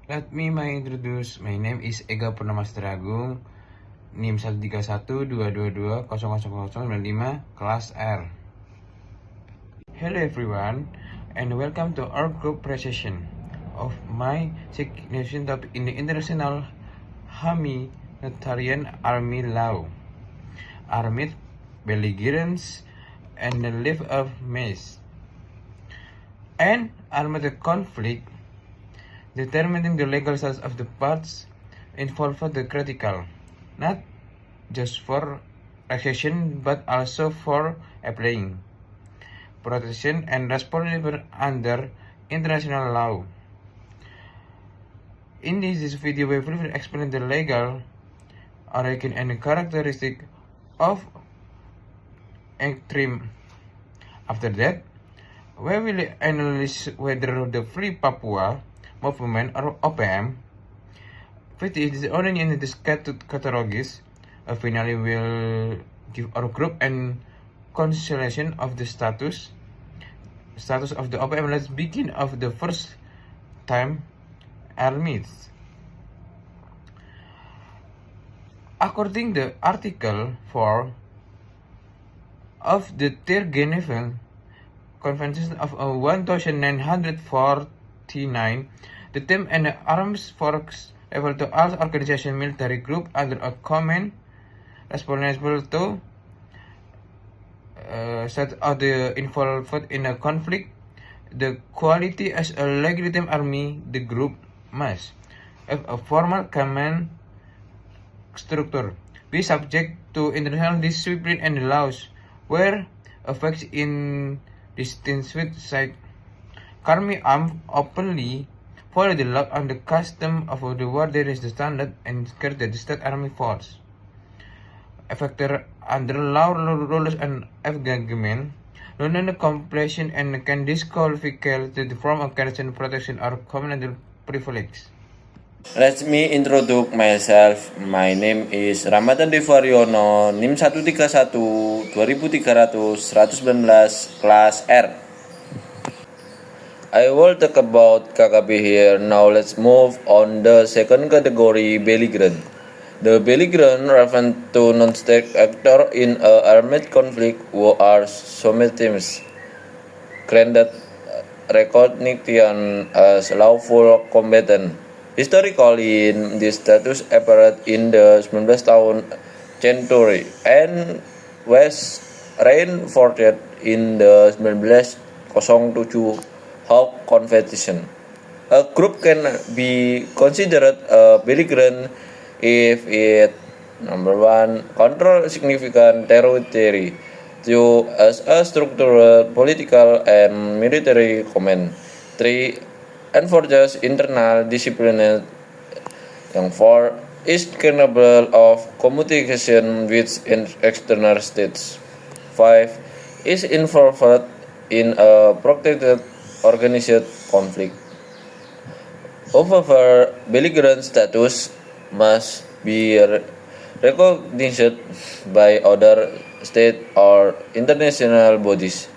Let me introduce. My name is Ega Purnamastri Agung, NIM 1312222000095, Class R. Hello everyone, and welcome to our group presentation of my significant topic in the International Humanitarian Army Law, Armed Belligerence, and the Life of Mace. And armed conflict, determining the legal status of the parts involved the critical, not just for accession but also for applying, protection, and responsibility under international law. In this video, we will explain the legal origin and characteristic of extreme. After that, we will analyze whether the Free Papua Movement or OPM fit its own in these categories. Finally, we'll give our group and constellation of the status of the OPM. Let's begin of the first time armies. According to Article 4 of the Third Geneva Convention of 1949, the term and arms force refer to all organization military group under a common responsible to set of the involved in a conflict. The quality as a legitimate army, the group must have a formal command structure, be subject to international discipline and laws, where affects in distinguished side. Army arm openly follow the law and the custom of the war. There is the standard and security the state army force. Effector under law rules and government, non completion and can disqualify from a condition protection or communal privilege. Let me introduce myself. My name is Ramadan Devaryono, NIM 131-2300-119, Class R. I will talk about KKB here. Now let's move on the second category, belligerent. The belligerent refers to non-state actor in an armed conflict who are sometimes granted recognition as lawful combatant. Historically, this status appeared in the 19th century and was reinforced in the 1907 Hague Convention. A group can be considered a belligerent if it, number 1, controls significant territory, 2, as a structural, political, and military command, 3, enforces internal discipline, and 4, is capable of communication with external states, 5, is involved in a protected organized conflict. However, belligerent status must be recognized by other state or international bodies.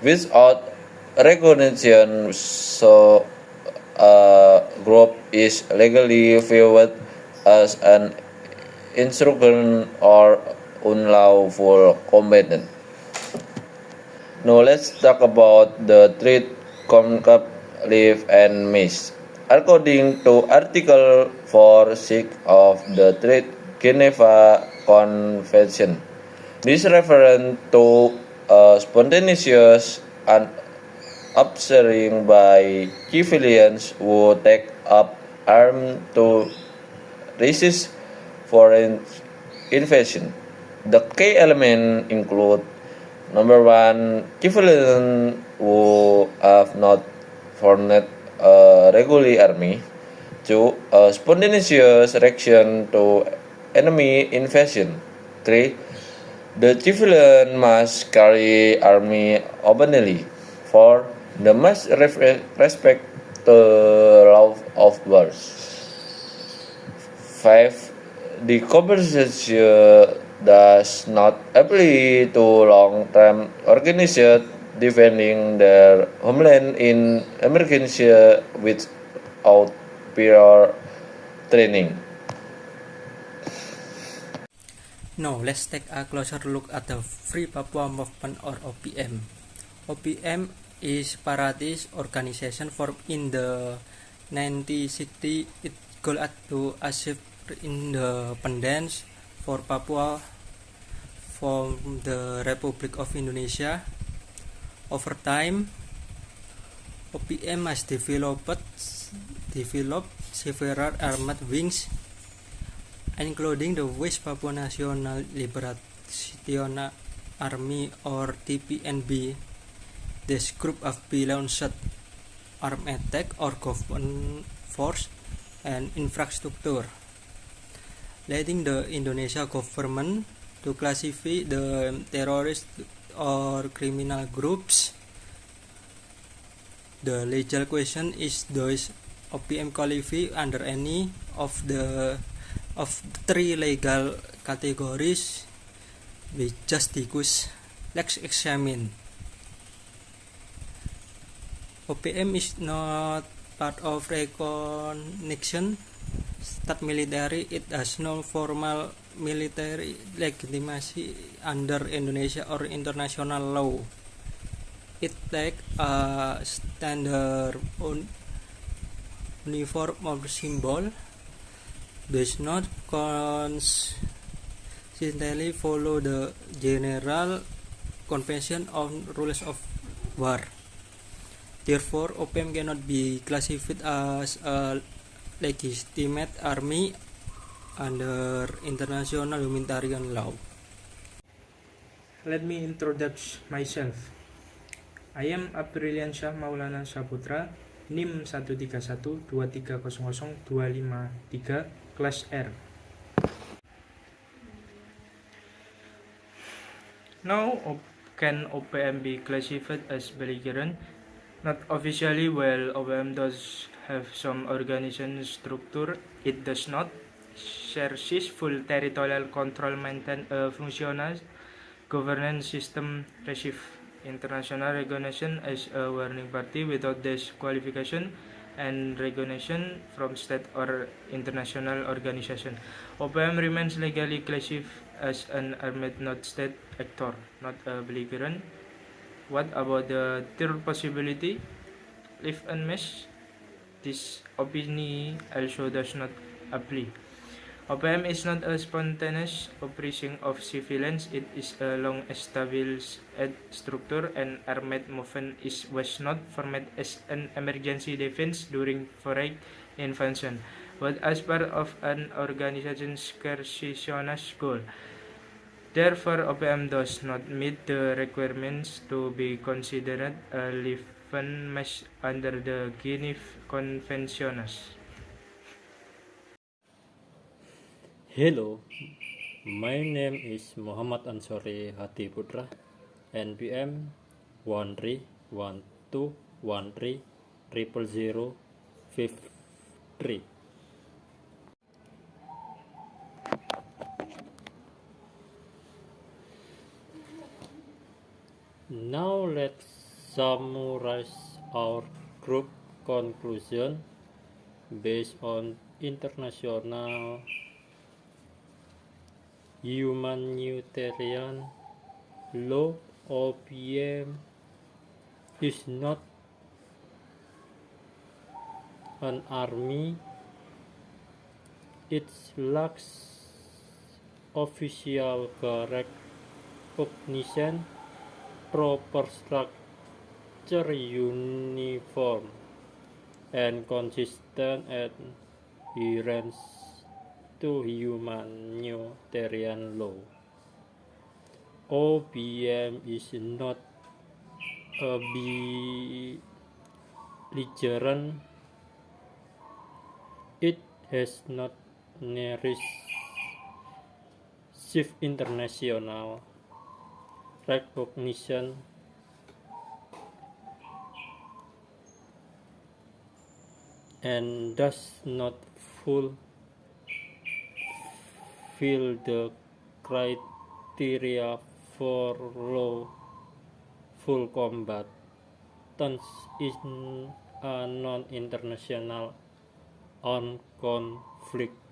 Without recognition, so a group is legally viewed as an insurgent or unlawful combatant. Now let's talk about the threat concave, leaf, and mace. According to Article 4(6) of the Third Geneva Convention, this refers to spontaneous upsurging by civilians who take up arms to resist foreign invasion. The key elements include, number 1, civilians who have not formed a regular army, 2, a spontaneous reaction to enemy invasion, 3, the civilian must carry army openly, 4, they must respect the law of war, 5, the conversation does not apply to long-term organizations defending their homeland in emergency without prior training. Now, let's take a closer look at the Free Papua Movement or OPM. OPM is party organization formed in the 1960. Its goal is to achieve independence for Papua from the Republic of Indonesia. Over time, OPM has developed several armed wings, including the West Papua National Liberation Army or TPNB. This group of launched armed attack or government force and infrastructure, leading the Indonesia government to classify the terrorist or criminal groups. The legal question is, does OPM qualify under any of the three legal categories we just discussed? Let's examine. OPM is not part of recognition state military. It has no formal military legitimacy under Indonesia or international law. It takes a standard uniform or symbol, does not consistently follow the General Convention on Rules of War. Therefore, OPM cannot be classified as a legitimate army under international humanitarian law. Let me introduce myself. I am Apriliansyah Maulana Saputra, NIM 13123000253, Class R. Now, can OPM be classified as belligerent? Not officially. While OPM does have some organization structure, it does not exercise full territorial control, maintain a functional governance system, receive international recognition as a warning party without disqualification, and recognition from state or international organization. OPM remains legally classified as an armed non-state actor, not a belligerent. What about the third possibility? Live unmatched? This opinion also does not apply. OPM is not a spontaneous uprising of civilians. It is a long-established structure, and armed movement was not formed as an emergency defense during foreign invasion, but as part of an organization's coercionist goal. Therefore, OPM does not meet the requirements to be considered a live unmatched under the Geneva Conventions. Hello, my name is Muhammad Ansori Hadi Putra, NPM 131213000053. Now let's summarize our group conclusion based on international humanitarian law. OPM is not an army. It lacks official recognition, proper structure, uniform and consistent adherence to humanitarian law. OPM is not a belligerent. It has not received international recognition and does not fulfill the criteria for lawful combatants in a non-international on conflict.